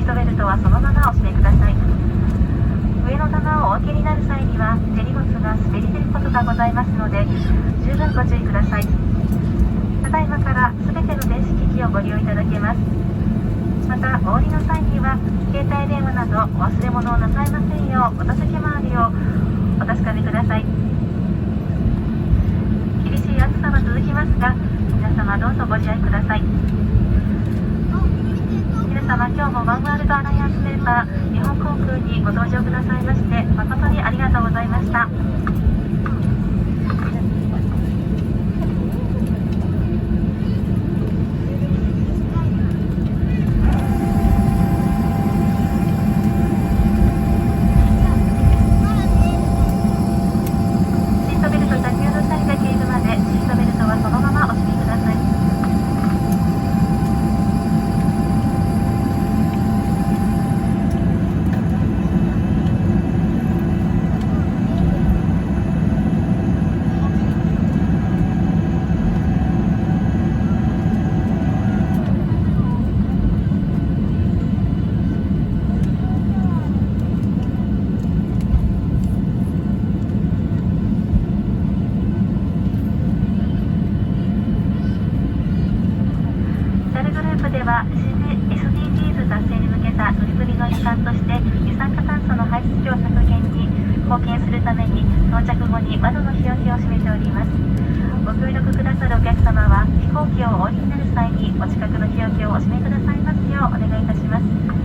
トベルトはそのままお締めください。上の棚をお開けになる際には手荷物が滑り出ることがございますので十分ご注意ください。ただいまからすべての電子機器をご利用いただけます。またお降りの際には携帯電話などお忘れ物をなさいませんようお助け回りをお確かめください。厳しい暑さは続きますが皆様どうぞご自愛ください。皆様今日もワンワールドアライアンスメンバー日本航空にご搭乗くださいまして誠にありがとうございました。SDGs 達成に向けた取り組みの一環として二酸化炭素の排出量削減に貢献するために到着後に窓の日よけを閉めております。ご協力くださるお客様は飛行機をお降りになる際にお近くの日よけをお閉めくださいますようお願いいたします。